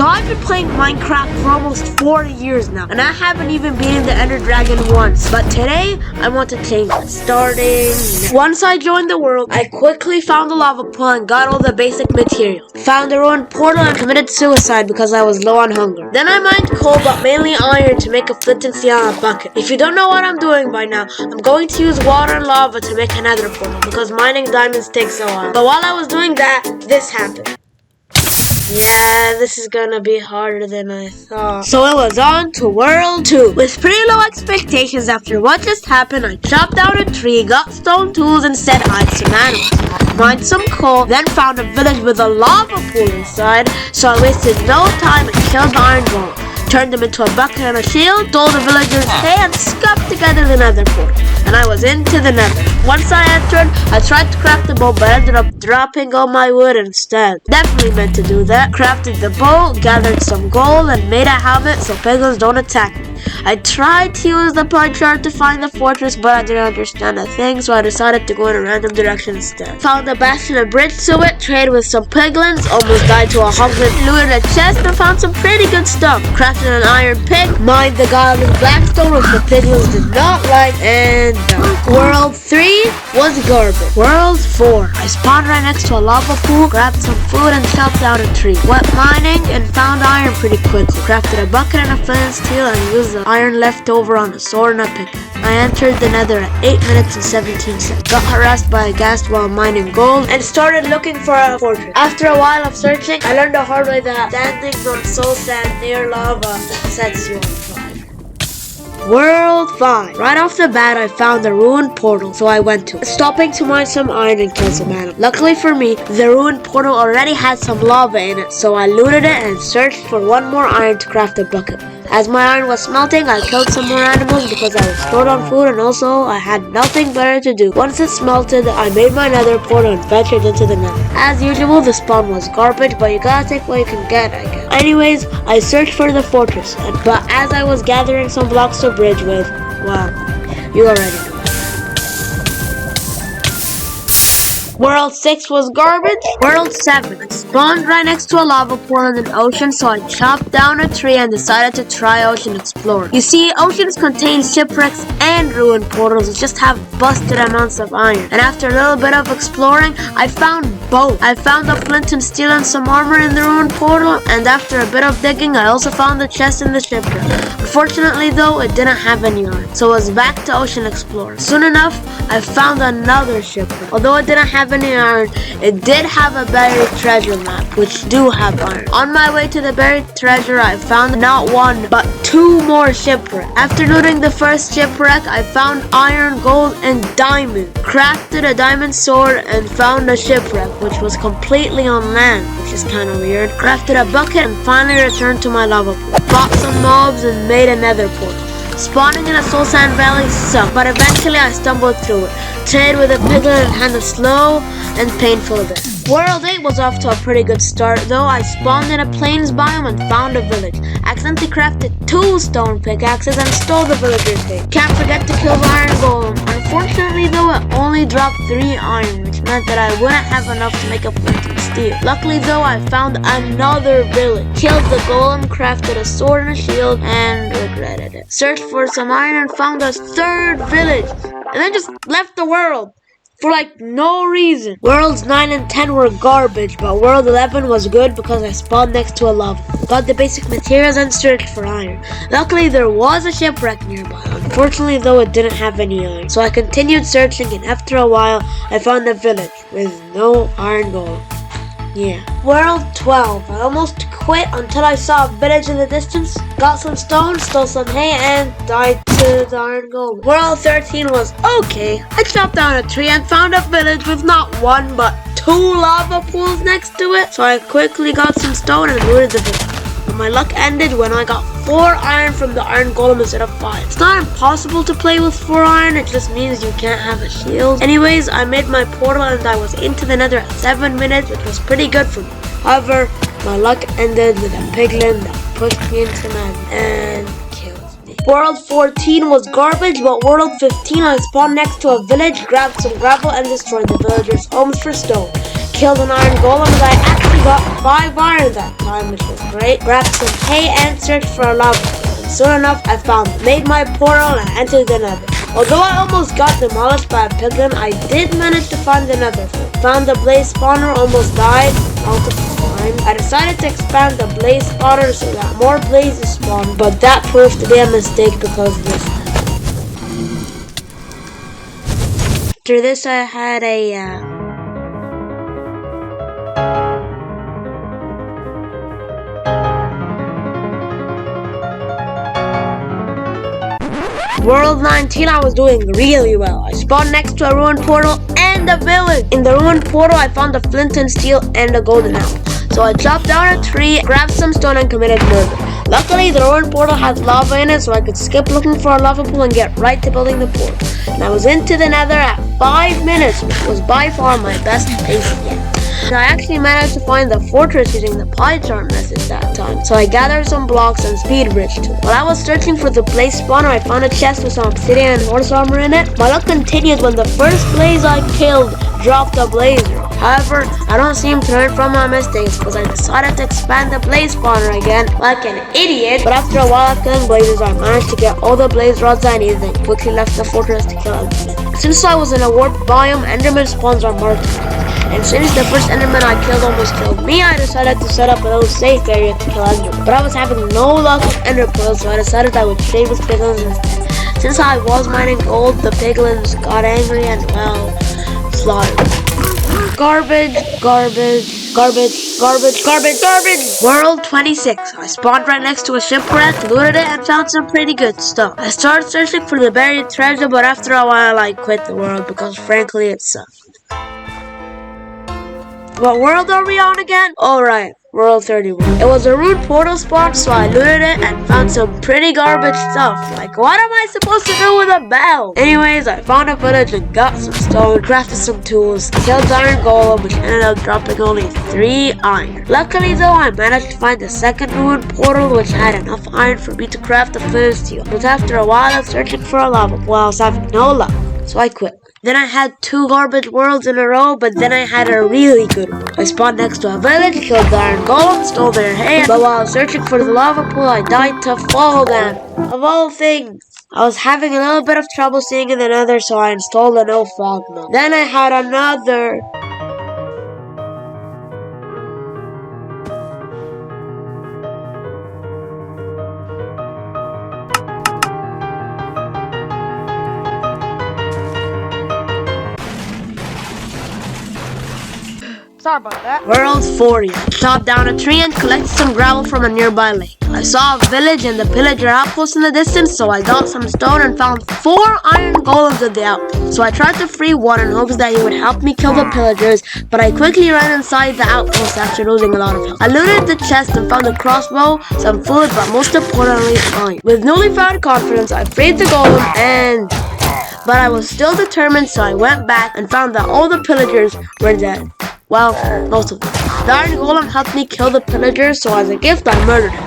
So I've been playing Minecraft for almost 4 years now, and I haven't even beaten the Ender Dragon once. But today, I want to change it. Starting now. Once I joined the world, I quickly found the lava pool and got all the basic materials. Found a ruined portal and committed suicide because I was low on hunger. Then I mined coal, but mainly iron, to make a flint and steel on a bucket. If you don't know what I'm doing by now, I'm going to use water and lava to make a nether portal because mining diamonds takes a while. But while I was doing that, this happened. Yeah, this is gonna be harder than I thought. So it was on to World 2. With pretty low expectations after what just happened, I chopped down a tree, got stone tools, and set eyed some animals. Mined some coal, then found a village with a lava pool inside, so I wasted no time and killed the iron golem. Turned them into a bucket and a shield, stole the villagers' hay, and scuffed together the nether portal. And I was into the nether. Once I entered, I tried to craft the bow, but ended up dropping all my wood instead. Definitely meant to do that. Crafted the bow, gathered some gold, and made a helmet so piglins don't attack me. I tried to use the pie chart to find the fortress, but I didn't understand a thing, so I decided to go in a random direction instead. Found a bastion and bridge to it, traded with some piglins, almost died to a hunger, looted a chest, and found some pretty good stuff. Crafted an iron pick, mined the godless blackstone, which the piglins did not like, and World 3 was garbage. World 4, I spawned right next to a lava pool, grabbed some food, and chopped down a tree. Went mining and found iron pretty quickly. Crafted a bucket and a flint and steel, and used the iron left over on a sword and a pick. I entered the nether at 8 minutes and 17 seconds. Got harassed by a ghast while mining gold and started looking for a fortress. After a while of searching, I learned the hard way that standing on soul sand near lava sets you on fire. World 5. Right off the bat, I found a ruined portal, so I went to it, stopping to mine some iron and kill some animals. Luckily for me, the ruined portal already had some lava in it, so I looted it and searched for one more iron to craft a bucket. As my iron was smelting, I killed some more animals because I was short on food, and also I had nothing better to do. Once it smelted, I made my nether portal and ventured into the nether. As usual, the spawn was garbage, but you gotta take what you can get, I guess. Anyways, I searched for the fortress, but as I was gathering some blocks to bridge with, well, you already know. World 6 was garbage. World 7. I spawned right next to a lava pool in an ocean, so I chopped down a tree and decided to try ocean exploring. You see, oceans contain shipwrecks and ruined portals that just have busted amounts of iron. And after a little bit of exploring, I found both. I found a flint and steel and some armor in the ruined portal, and after a bit of digging, I also found the chest in the shipwreck. Unfortunately though, it didn't have any iron, so I was back to ocean exploring. Soon enough, I found another shipwreck. Although it didn't have any iron, it did have a buried treasure map, which do have iron. On my way to the buried treasure, I found not one, but 2 more shipwrecks. After looting the first shipwreck, I found iron, gold, and diamond. Crafted a diamond sword and found a shipwreck, which was completely on land, which is kinda weird. Crafted a bucket and finally returned to my lava pool. Fought some mobs and made a nether portal. Spawning in a soul sand valley sucked, but eventually I stumbled through it. Traded with a piglin and had a slow and painful bit. World 8 was off to a pretty good start though. I spawned in a plains biome and found a village. Accidentally crafted 2 stone pickaxes and stole the villagers' hay. Can't forget to kill the iron golem. Unfortunately though, it only dropped 3 iron, which meant that I wouldn't have enough to make a flint and steel. Luckily though, I found another village. Killed the golem, crafted a sword and a shield, and regretted it. Searched for some iron and found a 3rd village, and then just left the world for like no reason. Worlds 9 and 10 were garbage, but World 11 was good because I spawned next to a lava. Got the basic materials and searched for iron. Luckily there was a shipwreck nearby. Unfortunately though, it didn't have any iron, so I continued searching, and after a while I found a village with no iron gold. Yeah. World 12. I almost quit until I saw a village in the distance, got some stone, stole some hay, and died to the iron golem. World 13 was okay. I chopped down a tree and found a village with not 1 but 2 lava pools next to it, so I quickly got some stone and looted the village. But my luck ended when I got 4 iron from the iron golem instead of 5. It's not impossible to play with 4 iron, it just means you can't have a shield. Anyways, I made my portal and I was into the nether at 7 minutes, which was pretty good for me. However, my luck ended with a piglin that pushed me into nether and killed me. World 14 was garbage, but World 15 I spawned next to a village, grabbed some gravel and destroyed the villagers' homes for stone. Killed an iron golem, and I actually got 5 iron that time, which was great. Grabbed some hay and searched for a lava pool. And soon enough, I found it. Made my portal and entered the nether. Although I almost got demolished by a piglin, I did manage to find the nether. Found the blaze spawner, almost died multiple times. I decided to expand the blaze spawner so that more blazes spawn, but that proved to be a mistake because of this. After this, I had a World 19, I was doing really well. I spawned next to a ruined portal and a village. In the ruined portal, I found a flint and steel and a golden apple. So I chopped down a tree, grabbed some stone, and committed murder. Luckily, the ruined portal had lava in it, so I could skip looking for a lava pool and get right to building the portal. And I was into the nether at 5 minutes, which was by far my best pace yet. And I actually managed to find the fortress using the pie chart method that time. So I gathered some blocks and speed bridged to it. While I was searching for the blaze spawner, I found a chest with some obsidian and horse armor in it. My luck continued when the first blaze I killed dropped a blazer. However, I don't seem to learn from my mistakes because I decided to expand the blaze spawner again like an idiot. But after a while of killing blazes, I managed to get all the blaze rods I needed and quickly left the fortress to kill Enderman. Since I was in a warp biome, Enderman spawns are marked. And since the first Enderman I killed almost killed me, I decided to set up a little safe area to kill Enderman. But I was having no luck with Ender pearls, so I decided I would trade with piglins instead. Since I was mining gold, the piglins got angry and, well, slaughtered. Garbage, garbage, garbage, garbage, garbage, garbage! World 26. I spawned right next to a shipwreck, looted it, and found some pretty good stuff. I started searching for the buried treasure, but after a while I quit the world because frankly it sucked. What world are we on again? Alright, World 31. It was a ruined portal spawn, so I looted it and found some pretty garbage stuff. Like, what am I supposed to do with a bell? Anyways, I found a village and got some stone, crafted some tools, killed the iron golem, which ended up dropping only 3 iron. Luckily though, I managed to find the second ruined portal, which had enough iron for me to craft a flint and steel. But after a while of searching for a lava pool, I was having no luck, so I quit. Then I had 2 garbage worlds in a row, but then I had a really good one. I spawned next to a village, killed the iron golem, stole their hay, but while I was searching for the lava pool, I died to fall down. Of all things, I was having a little bit of trouble seeing in the nether, so I installed a no fog mode. Then I had another. Sorry about that. World 40. Chopped down a tree and collected some gravel from a nearby lake. I saw a village and the pillager outpost in the distance, so I got some stone and found 4 iron golems at the outpost. So I tried to free one in hopes that he would help me kill the pillagers, but I quickly ran inside the outpost after losing a lot of health. I looted the chest and found a crossbow, some food, but most importantly, iron. With newly found confidence, I freed the golem but I was still determined, so I went back and found that all the pillagers were dead. Well, most of them. The iron golem helped me kill the pillagers, so as a gift I murdered him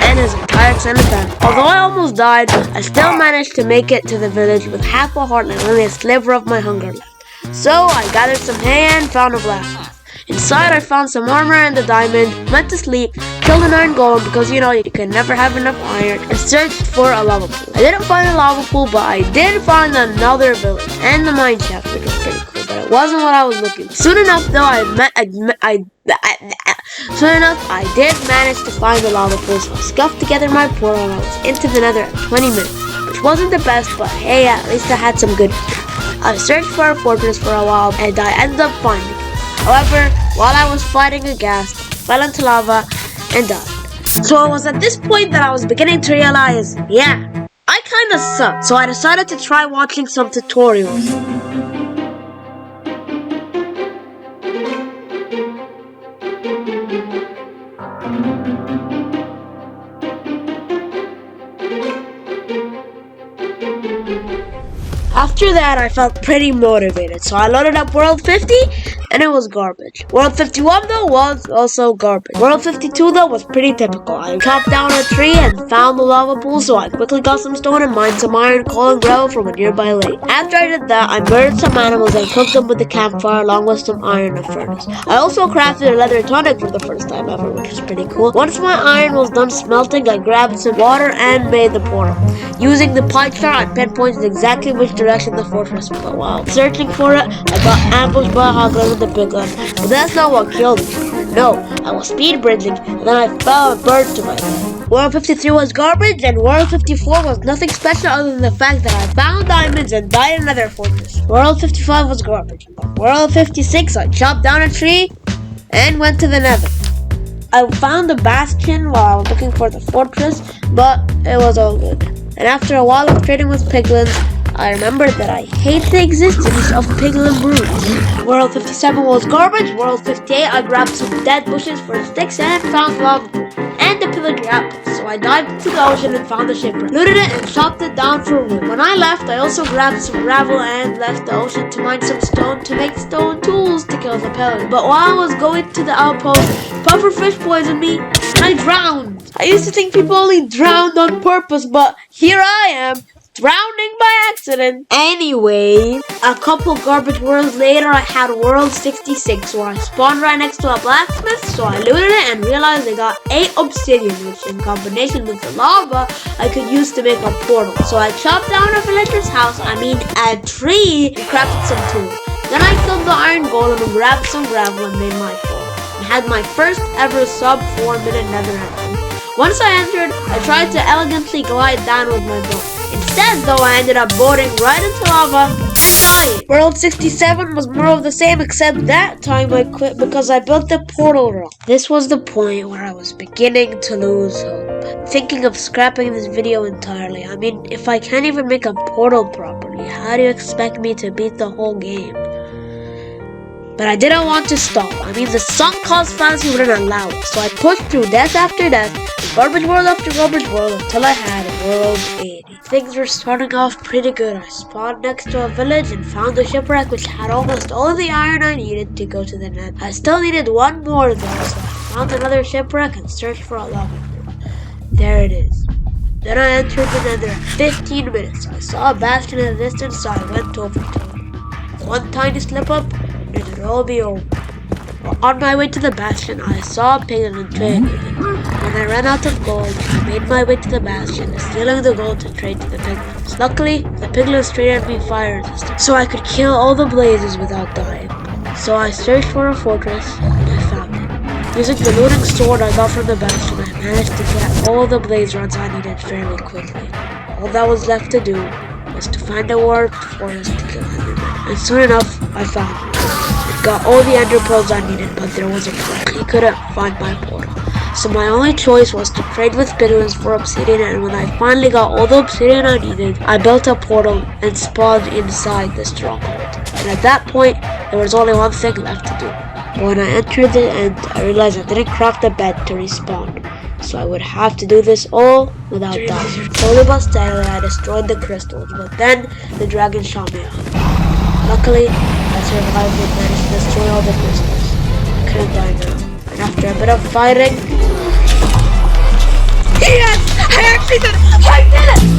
and his entire extended family. Although I almost died, I still managed to make it to the village with half a heart and only a sliver of my hunger left. So I gathered some hay and found a blacksmith. Inside I found some armor and a diamond, went to sleep, killed an iron golem because you can never have enough iron, and searched for a lava pool. I didn't find a lava pool, but I did find another village and the mine shaft, which was pretty cool, but it wasn't what I was looking for. Soon enough though, I did manage to find the lava pool, so I scuffed together my portal and I was into the nether at 20 minutes, which wasn't the best, but hey, at least I had some good food. I searched for a fortress for a while and I ended up finding it. However, while I was fighting a ghast, fell into lava and died. So it was at this point that I was beginning to realize, yeah, I kinda suck. So I decided to try watching some tutorials. After that, I felt pretty motivated, so I loaded up World 50, and it was garbage. World 51 though was also garbage. World 52 though was pretty typical. I chopped down a tree and found the lava pool, so I quickly got some stone and mined some iron, coal, and gravel from a nearby lake. After I did that, I murdered some animals and cooked them with the campfire along with some iron in a furnace. I also crafted a leather tonic for the first time ever, which was pretty cool. Once my iron was done smelting, I grabbed some water and made the portal. Using the pie chart, I pinpointed exactly which direction the fortress was. But while searching for it, I got ambushed by a hoglin and the piglins. But that's not what killed me. No, I was speed bridging, and then I fell and burned to my death. World 53 was garbage, and World 54 was nothing special other than the fact that I found diamonds and died in another fortress. World 55 was garbage. World 56, I chopped down a tree and went to the nether. I found a bastion while I was looking for the fortress, but it was all good. And after a while of trading with piglins, I remembered that I hate the existence of piglin broods. World 57 was garbage. World 58, I grabbed some dead bushes for sticks and found lava and the pillager apples. So I dived into the ocean and found the shipwreck, looted it and chopped it down for wood. When I left, I also grabbed some gravel and left the ocean to mine some stone to make stone tools to kill the pillager. But while I was going to the outpost, pufferfish poisoned me and I drowned. I used to think people only drowned on purpose, but here I am, drowning by accident. Anyway, a couple garbage worlds later, I had World 66 where I spawned right next to a blacksmith, so I looted it and realized I got 8 obsidian, which in combination with the lava, I could use to make a portal. So I chopped down a villager's house, a tree, and crafted some tools. Then I killed the iron golem and grabbed some gravel and made my portal, and had my first ever sub 4-minute nether entry. Once I entered, I tried to elegantly glide down with my boat. Instead though, I ended up boating right into lava and dying. World 67 was more of the same, except that time I quit because I built the portal rock. This was the point where I was beginning to lose hope, thinking of scrapping this video entirely. I mean, if I can't even make a portal properly, how do you expect me to beat the whole game? But I didn't want to stop. I mean, the sunk cost fantasy wouldn't allow it, so I pushed through death after death, garbage world after garbage world, until I had World 80. Things were starting off pretty good. I spawned next to a village and found a shipwreck which had almost all of the iron I needed to go to the nether. I still needed one more though, so I found another shipwreck and searched for a lava pool. There it is. Then I entered the nether at 15 minutes. I saw a bastion in the distance, so I went over to it. One tiny slip up, and it would all be over. On my way to the bastion, I saw a piglin and traded with it. When I ran out of gold, I made my way to the bastion, stealing the gold to trade to the piglins. Luckily, the piglins traded me fire resistance, so I could kill all the blazes without dying. So I searched for a fortress, and I found it. Using the looting sword I got from the bastion, I managed to get all the blaze rods I needed fairly quickly. All that was left to do was to find a warped forest to kill Enderman. And soon enough, I found it. Got all the ender pearls I needed, but there was a problem. He couldn't find my portal. So my only choice was to trade with piglins for obsidian, and when I finally got all the obsidian I needed, I built a portal and spawned inside the stronghold. And at that point, there was only one thing left to do. But when I entered the end, I realized I didn't craft the bed to respawn. So I would have to do this all without dying. Slowly but steadily, I destroyed the crystals, but then the dragon shot me off. Luckily, I survived and managed to destroy all the crystals. I couldn't die now. And after a bit of fighting... Yes! I actually did it! I did it!